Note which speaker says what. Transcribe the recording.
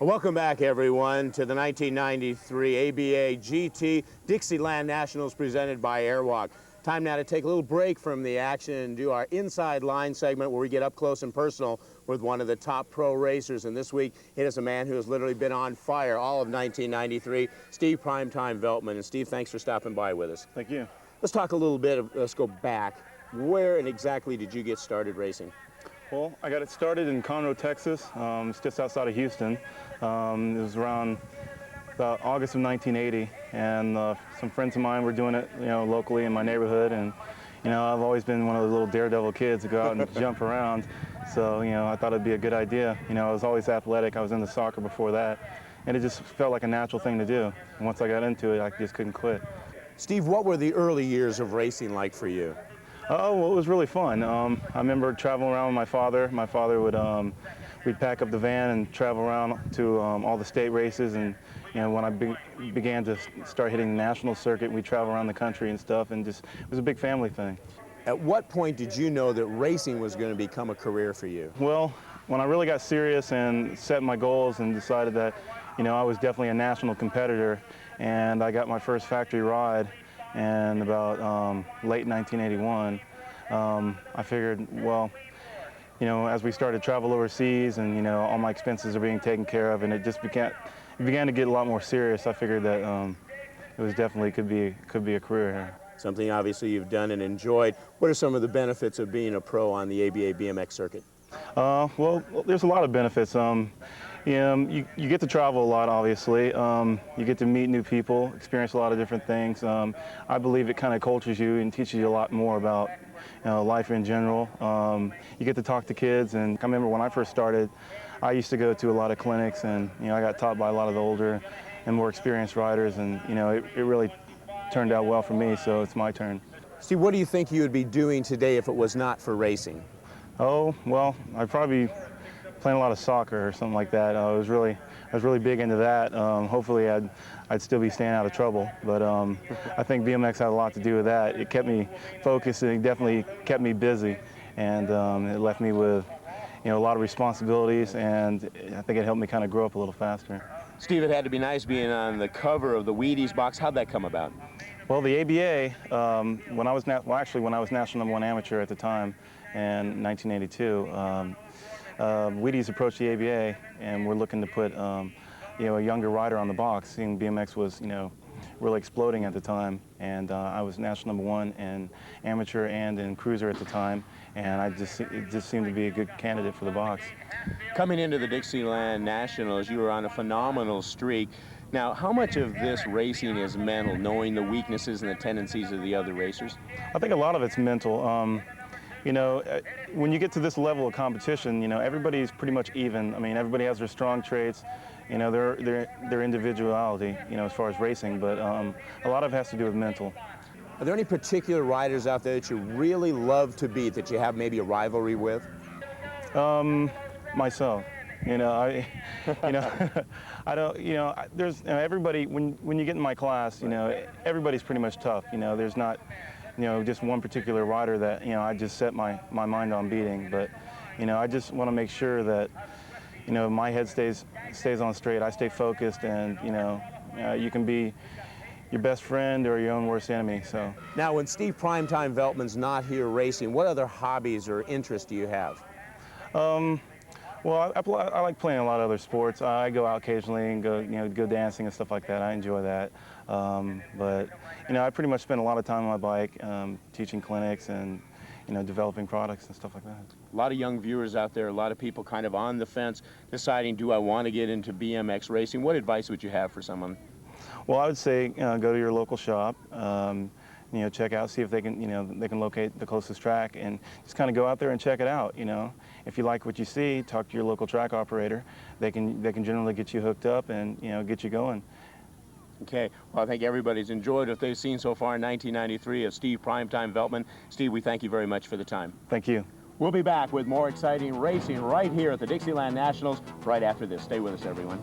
Speaker 1: Welcome back, everyone, to the 1993 ABA GT Dixieland Nationals presented by Airwalk. Time now to take a little break from the action and do our inside line segment where we get up close and personal with one of the top pro racers. And this week, it is a man who has literally been on fire all of 1993, Steve Primetime Veltman. And Steve, thanks for stopping by with us.
Speaker 2: Thank you.
Speaker 1: Let's talk a little bit, let's go back. Where and exactly did you get started racing?
Speaker 2: Well, I got it started in Conroe, Texas. It's just outside of Houston. It was around about August of 1980, and some friends of mine were doing it, locally in my neighborhood. And, I've always been one of the little daredevil kids to go out and jump around. So, I thought it'd be a good idea. I was always athletic. I was into soccer before that, and it just felt like a natural thing to do. And once I got into it, I just couldn't quit.
Speaker 1: Steve, what were the early years of racing like for you?
Speaker 2: Oh, well, it was really fun. I remember traveling around with my father. My father would, we'd pack up the van and travel around to all the state races. And, when I began to start hitting the national circuit, we'd travel around the country and stuff, and just, it was a big family thing.
Speaker 1: At what point did you know that racing was going to become a career for you?
Speaker 2: Well, when I really got serious and set my goals and decided that, I was definitely a national competitor, and I got my first factory ride. And about late 1981, I figured, well, as we started to travel overseas and, all my expenses are being taken care of, and it just began to get a lot more serious, I figured that it was definitely could be a career here.
Speaker 1: Something obviously you've done and enjoyed. What are some of the benefits of being a pro on the ABA BMX circuit?
Speaker 2: Well, there's a lot of benefits. You get to travel a lot, obviously. You get to meet new people, experience a lot of different things. I believe it kind of cultures you and teaches you a lot more about life in general. You get to talk to kids, and I remember when I first started, I used to go to a lot of clinics, and I got taught by a lot of the older and more experienced riders, and it really turned out well for me, so it's my turn.
Speaker 1: Steve, what do you think you would be doing today if it was not for racing?
Speaker 2: Oh, well, I'd probably be playing a lot of soccer or something like that. I was really big into that. Hopefully I'd still be staying out of trouble, but I think BMX had a lot to do with that. It kept me focused, and it definitely kept me busy, and it left me with a lot of responsibilities, and I think it helped me kind of grow up a little faster.
Speaker 1: Steve, it had to be nice being on the cover of the Wheaties box. How'd that come about?
Speaker 2: Well, the ABA, when I was national #1 amateur at the time in 1982, Wheaties approached the ABA, and we're looking to put a younger rider on the box, seeing BMX was really exploding at the time, and I was national #1 in amateur and in cruiser at the time, and it just seemed to be a good candidate for the box.
Speaker 1: Coming into the Dixieland Nationals, you were on a phenomenal streak. Now, how much of this racing is mental, knowing the weaknesses and the tendencies of the other racers?
Speaker 2: I think a lot of it's mental. When you get to this level of competition, everybody's pretty much even. I mean, everybody has their strong traits, their individuality, as far as racing, but a lot of it has to do with mental.
Speaker 1: Are there any particular riders out there that you really love to beat, that you have maybe a rivalry with?
Speaker 2: Myself. I don't, there's everybody, when you get in my class, everybody's pretty much tough. There's not, just one particular rider that, I just set my mind on beating. But, I just want to make sure that, my head stays on straight. I stay focused, and, you can be your best friend or your own worst enemy. So
Speaker 1: now, when Steve Primetime Veltman's not here racing, what other hobbies or interests do you have?
Speaker 2: Well, I like playing a lot of other sports. I go out occasionally and go dancing and stuff like that. I enjoy that. But I pretty much spend a lot of time on my bike, teaching clinics and developing products and stuff like that.
Speaker 1: A lot of young viewers out there, a lot of people kind of on the fence, deciding, do I want to get into BMX racing? What advice would you have for someone?
Speaker 2: Well, I would say go to your local shop. Check out, see if they can locate the closest track, and just kind of go out there and check it out. If you like what you see, talk to your local track operator. They can generally get you hooked up and get you going.
Speaker 1: Okay, well, I think everybody's enjoyed what they've seen so far in 1993 of Steve Primetime Veltman. Steve, we thank you very much for the time.
Speaker 2: Thank you.
Speaker 1: We'll be back with more exciting racing right here at the Dixieland Nationals right after this. Stay with us, everyone.